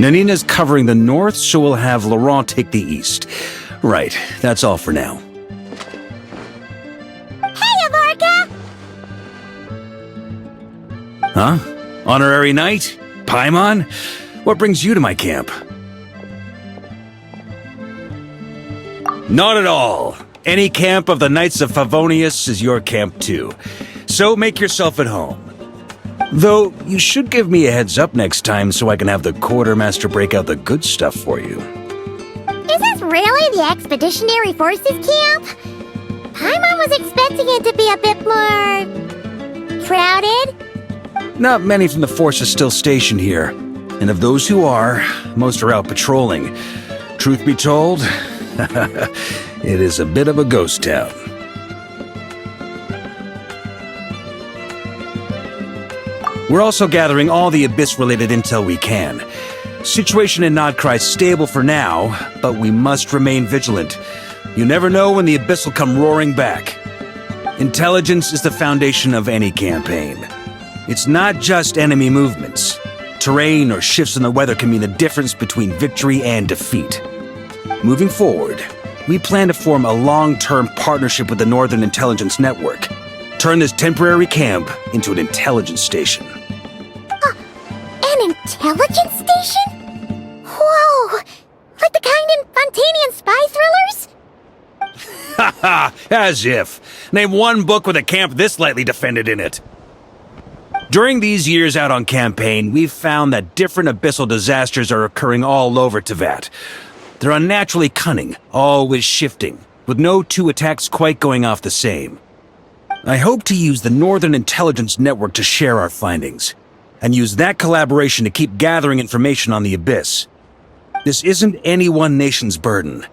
Nanina's covering the north, so we'll have Laurent take the east. Right, that's all for now. Hey, Varka! Huh? Honorary Knight? Paimon? What brings you to my camp? Not at all. Any camp of the Knights of Favonius is your camp too. So make yourself at home. Though, you should give me a heads up next time so I can have the quartermaster break out the good stuff for you. Is this really the Expeditionary Forces camp? Paimon was expecting it to be a bit more... crowded? Not many from the force are still stationed here. And of those who are, most are out patrolling. Truth be told, it is a bit of a ghost town. We're also gathering all the Abyss-related intel we can. Situation in Nodcry is stable for now, but we must remain vigilant. You never know when the Abyss will come roaring back. Intelligence is the foundation of any campaign. It's not just enemy movements. Terrain or shifts in the weather can mean the difference between victory and defeat. Moving forward, we plan to form a long-term partnership with the Northern Intelligence Network. Turn this temporary camp into an intelligence station. An intelligence station? Whoa! Like the kind in Fontanian spy thrillers? Haha, as if. Name one book with a camp this lightly defended in it. During these years out on campaign, we've found that different abyssal disasters are occurring all over Teyvat. They're unnaturally cunning, always shifting, with no two attacks quite going off the same. I hope to use the Northern Intelligence Network to share our findings, and use that collaboration to keep gathering information on the Abyss. This isn't any one nation's burden.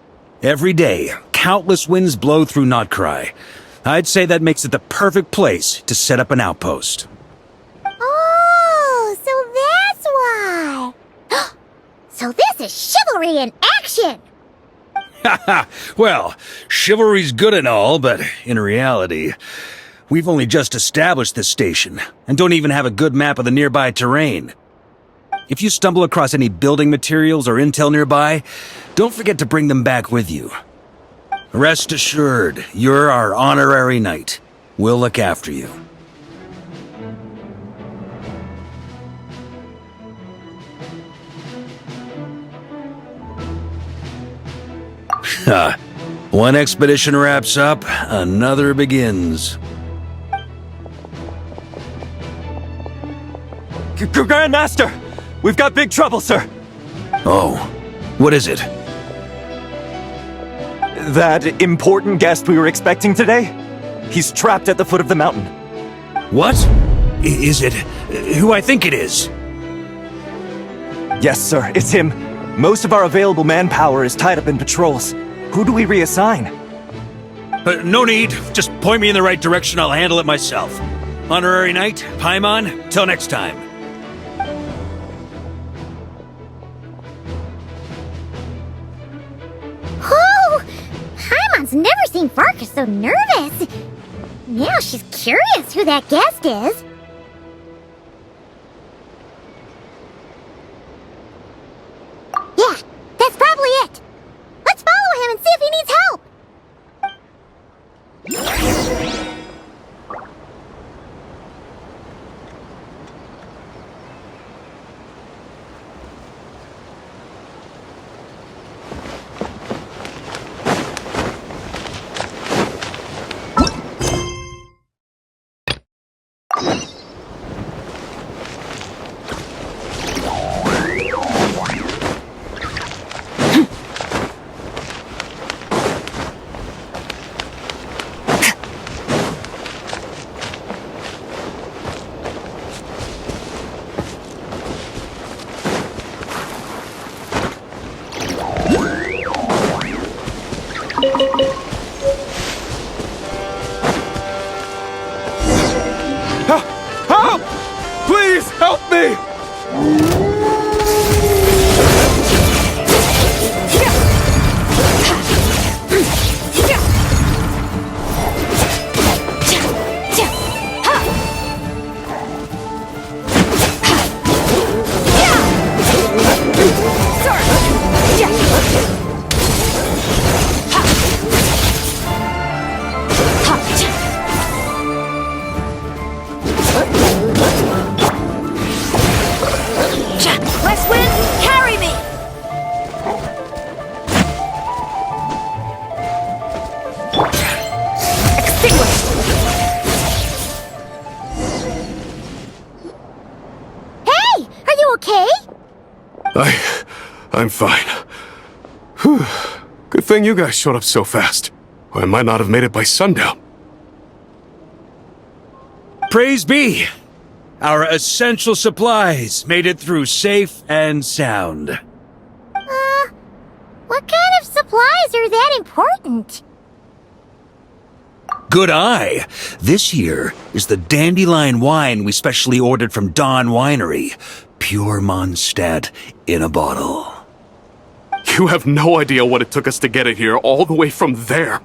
Every day, countless winds blow through Nodcry. I'd say that makes it the perfect place to set up an outpost. Oh, so that's why! So this is chivalry in action! Haha, well, chivalry's good and all, but in reality, we've only just established this station, and don't even have a good map of the nearby terrain. If you stumble across any building materials or intel nearby, don't forget to bring them back with you. Rest assured, you're our honorary knight. We'll look after you. One expedition wraps up, another begins. Grandmaster! We've got big trouble, sir! Oh, what is it? That important guest we were expecting today? He's trapped at the foot of the mountain. What? Is it who I think it is? Yes, sir, it's him. Most of our available manpower is tied up in patrols. Who do we reassign? No need. Just point me in the right direction. I'll handle it myself. Honorary Knight, Paimon, till next time. Oh! Paimon's never seen Varka so nervous. Now she's curious who that guest is. Yeah, that's probably it. Let's follow him and see if he needs help. I'm fine. Whew. Good thing you guys showed up so fast. Or I might not have made it by sundown. Praise be! Our essential supplies made it through safe and sound. What kind of supplies are that important? Good eye! This here is the dandelion wine we specially ordered from Dawn Winery. Pure Mondstadt in a bottle. You have no idea what it took us to get it here, all the way from there.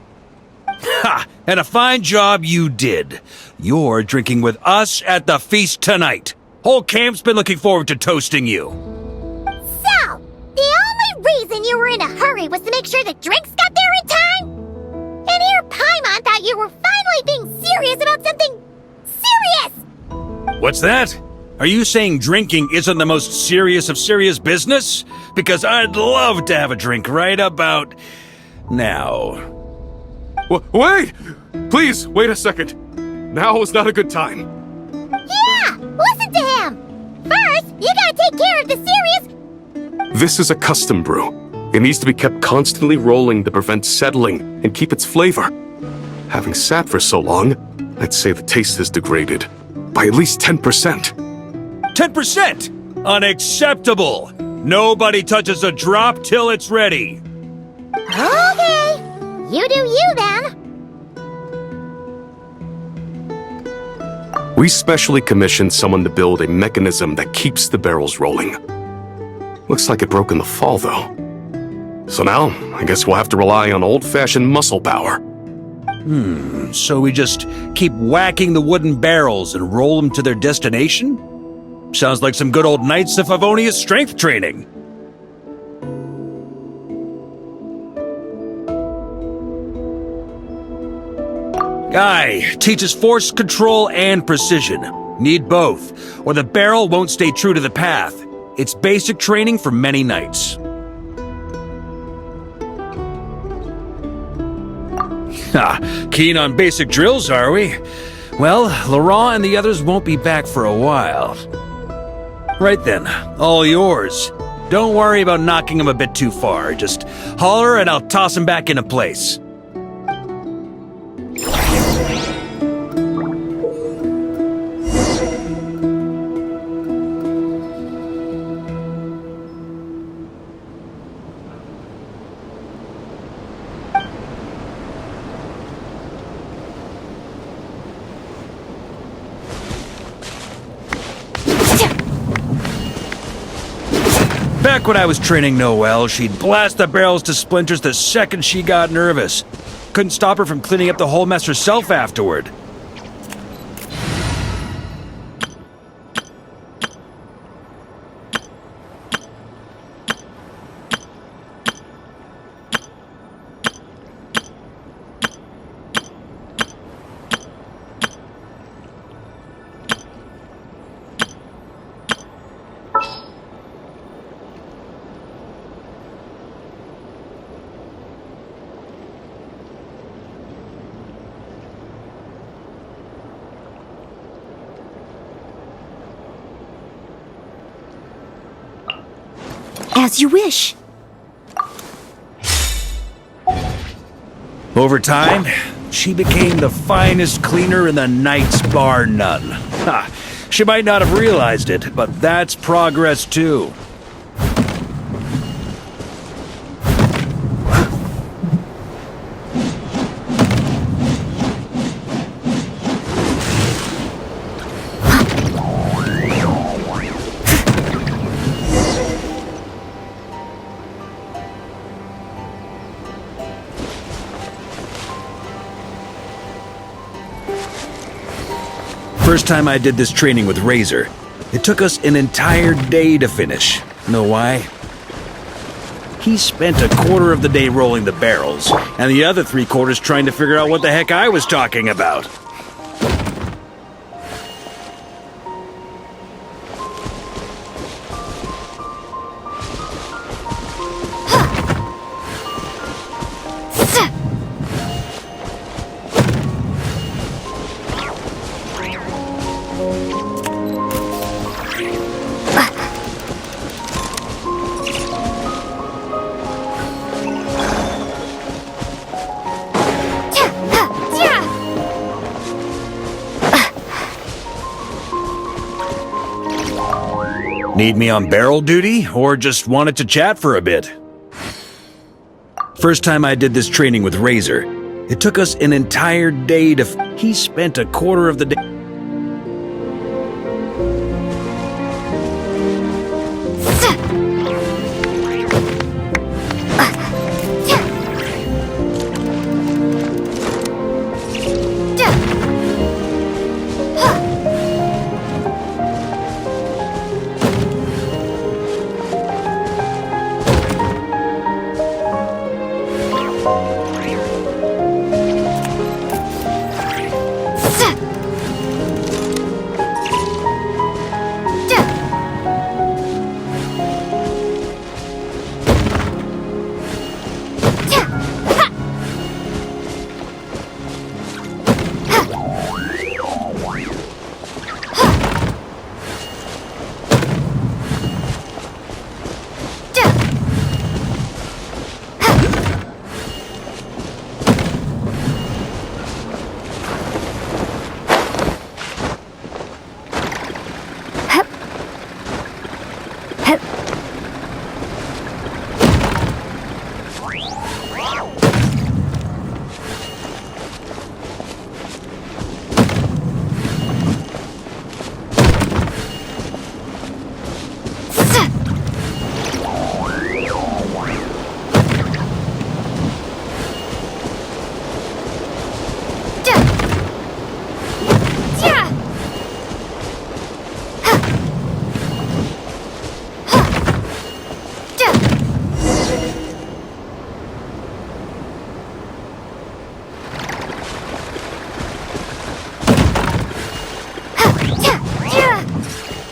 Ha! And a fine job you did. You're drinking with us at the feast tonight. Whole camp's been looking forward to toasting you. So, the only reason you were in a hurry was to make sure the drinks got there in time? And here Paimon thought you were finally being serious about something serious! What's that? Are you saying drinking isn't the most serious of serious business? Because I'd love to have a drink right about now. Wait! Please, wait a second. Now is not a good time. Yeah! Listen to him! First, you gotta take care of the serious... This is a custom brew. It needs to be kept constantly rolling to prevent settling and keep its flavor. Having sat for so long, I'd say the taste has degraded by at least 10%. 10%! Unacceptable! Nobody touches a drop till it's ready. Okay, you do you then. We specially commissioned someone to build a mechanism that keeps the barrels rolling. Looks like it broke in the fall, though. So now, I guess we'll have to rely on old-fashioned muscle power. So we just keep whacking the wooden barrels and roll them to their destination? Sounds like some good old Knights of Favonius strength training. Guy teaches force control and precision. Need both, or the barrel won't stay true to the path. It's basic training for many knights. Keen on basic drills, are we? Well, Laurent and the others won't be back for a while. Right then, all yours. Don't worry about knocking him a bit too far. Just holler and I'll toss him back into place. Back when I was training Noelle, she'd blast the barrels to splinters the second she got nervous. Couldn't stop her from cleaning up the whole mess herself afterward. As you wish. Over time, she became the finest cleaner in the Knights, bar none. Ha! She might not have realized it, but that's progress too. First time I did this training with Razor, it took us an entire day to finish. Know why? He spent a quarter of the day rolling the barrels, and the other 3/4 trying to figure out what the heck I was talking about. Need me on barrel duty, or just wanted to chat for a bit? First time I did this training with Razor, it took us an entire day to... He spent a quarter of the day...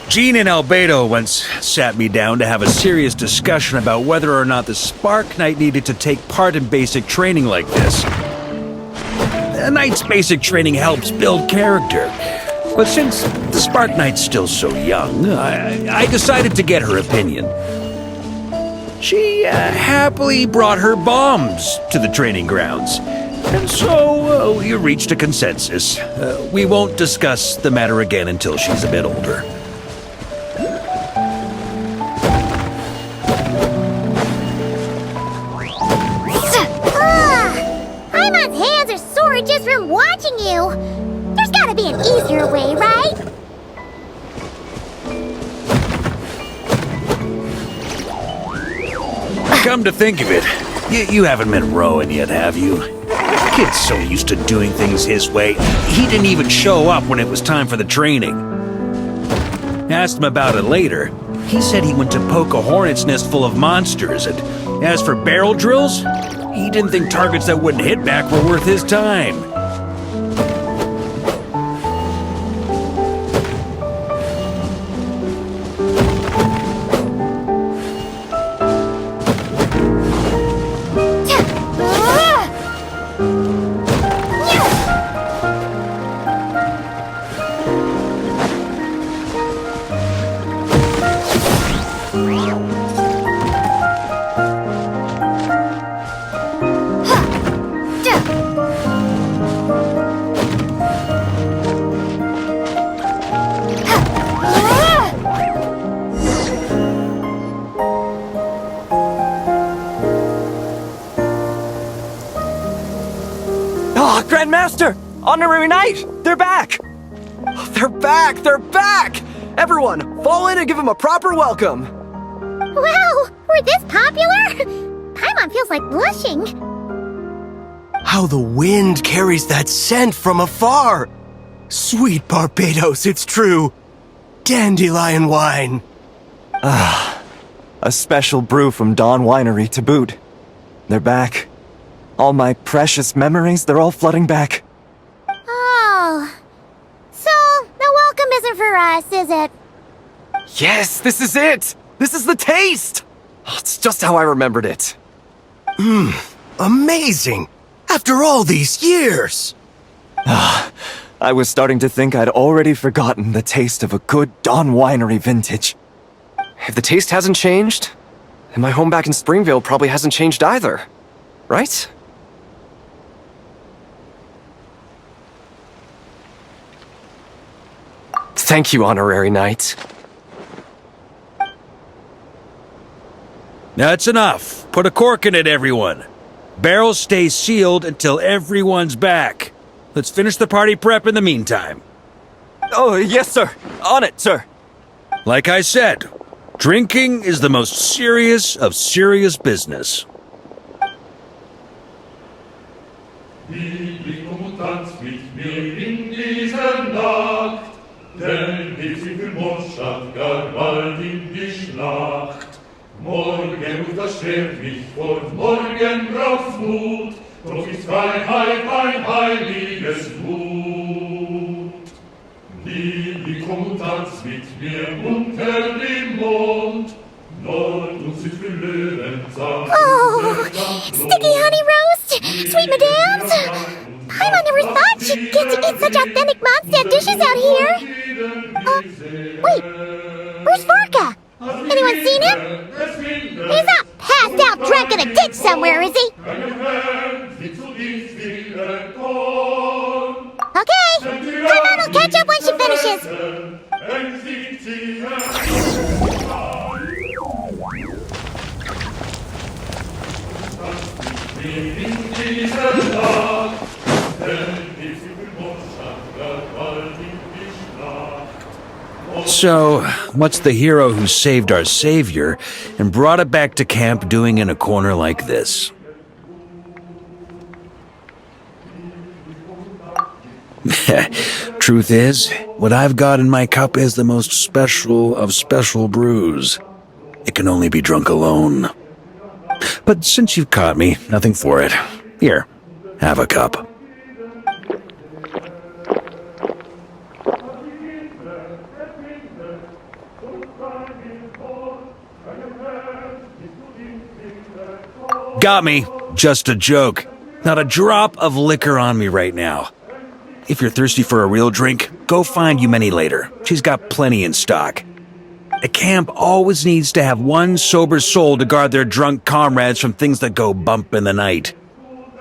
Gene and Albedo once sat me down to have a serious discussion about whether or not the Spark Knight needed to take part in basic training like this. A Knight's basic training helps build character. But since the Spark Knight's still so young, I decided to get her opinion. She happily brought her bombs to the training grounds. And so we reached a consensus. We won't discuss the matter again until she's a bit older. Just from watching you. There's gotta be an easier way, right? Come to think of it, you haven't met Rowan yet, have you? Kid's so used to doing things his way, he didn't even show up when it was time for the training. Asked him about it later. He said he went to poke a hornet's nest full of monsters, and as for barrel drills, he didn't think targets that wouldn't hit back were worth his time. Grandmaster! Honorary Knight! They're back! They're back! They're back! Everyone, fall in and give them a proper welcome! Wow, we're this popular? Paimon feels like blushing. How the wind carries that scent from afar! Sweet Barbados, it's true! Dandelion wine! A special brew from Dawn Winery to boot. They're back. All my precious memories, they're all flooding back. Oh. So, the welcome isn't for us, is it? Yes, this is it! This is the taste! Oh, it's just how I remembered it. Amazing! After all these years! I was starting to think I'd already forgotten the taste of a good Dawn Winery vintage. If the taste hasn't changed, then my home back in Springvale probably hasn't changed either. Right? Thank you, Honorary Knight. That's enough. Put a cork in it, everyone. Barrels stay sealed until everyone's back. Let's finish the party prep in the meantime. Oh, yes, sir. On it, sir. Like I said, drinking is the most serious of serious business. Liebling, komm und tanz mit mir in dieser Nacht, denn wir sind für Mondstadt gar bald in die Schlacht. Morgen ruft das Schwert mich fort, morgen braucht's Mut, doch ist Freiheit ein heiliges Blut. Liebling, komm und tanz mit mir unter dem Mond, Nord und Süd für Löwenzahn. Oh, sticky honey roast! Sweet madams! Paimon never thought she'd get to eat such authentic Mondstadt dishes out here! Wait, where's Varka? Anyone seen him? He's not passed out drunk in a ditch somewhere, is he? Okay, Paimon will catch up when she finishes! So, what's the hero who saved our savior and brought it back to camp doing in a corner like this? Truth is, what I've got in my cup is the most special of special brews. It can only be drunk alone. But since you've caught me, nothing for it. Here, have a cup. Got me. Just a joke. Not a drop of liquor on me right now. If you're thirsty for a real drink, go find Yumeni later. She's got plenty in stock. A camp always needs to have one sober soul to guard their drunk comrades from things that go bump in the night.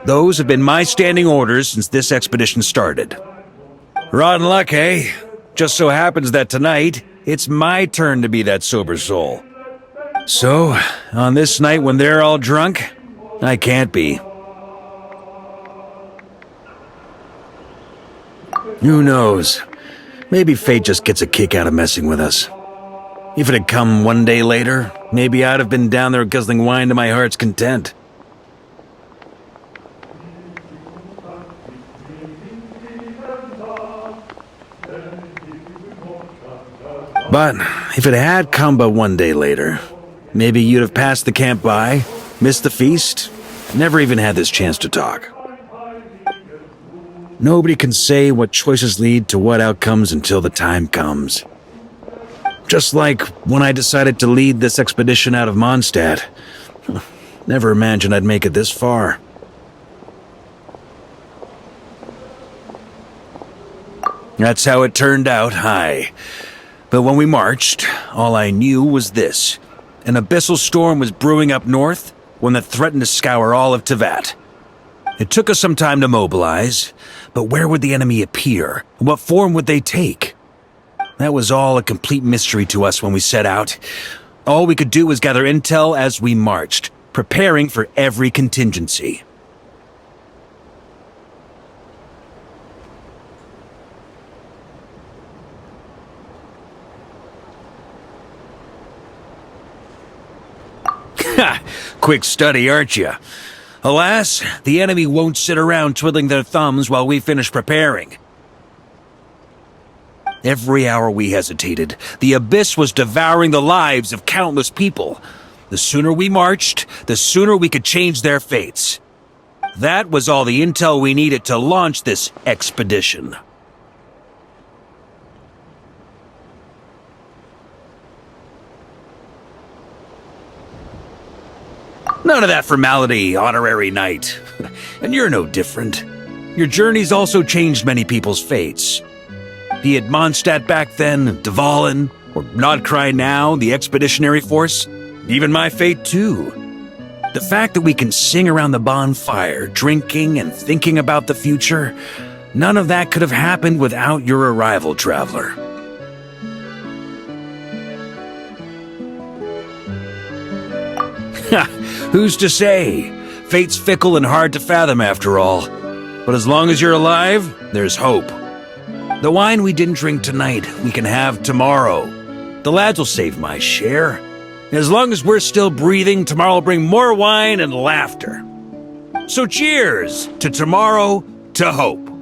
Those have been my standing orders since this expedition started. Rotten luck, eh? Just so happens that tonight, it's my turn to be that sober soul. So, on this night when they're all drunk, I can't be. Who knows? Maybe fate just gets a kick out of messing with us. If it had come one day later, maybe I'd have been down there guzzling wine to my heart's content. But if it had come but one day later, maybe you'd have passed the camp by, missed the feast, never even had this chance to talk. Nobody can say what choices lead to what outcomes until the time comes. Just like when I decided to lead this expedition out of Mondstadt. Never imagined I'd make it this far. That's how it turned out, aye. But when we marched, all I knew was this. An abyssal storm was brewing up north, one that threatened to scour all of Tevat. It took us some time to mobilize, but where would the enemy appear? What form would they take? That was all a complete mystery to us when we set out. All we could do was gather intel as we marched, preparing for every contingency. Ha! Quick study, aren't you? Alas, the enemy won't sit around twiddling their thumbs while we finish preparing. Every hour we hesitated, the abyss was devouring the lives of countless people. The sooner we marched, the sooner we could change their fates. That was all the intel we needed to launch this expedition. None of that formality, honorary knight. And you're no different. Your journey's also changed many people's fates. Be it Mondstadt back then, Dvalin, or Nodcry now, the expeditionary force, even my fate too. The fact that we can sing around the bonfire, drinking and thinking about the future, none of that could have happened without your arrival, traveler. Who's to say? Fate's fickle and hard to fathom after all. But as long as you're alive, there's hope. The wine we didn't drink tonight, we can have tomorrow. The lads will save my share. As long as we're still breathing, tomorrow will bring more wine and laughter. So cheers to tomorrow, to hope.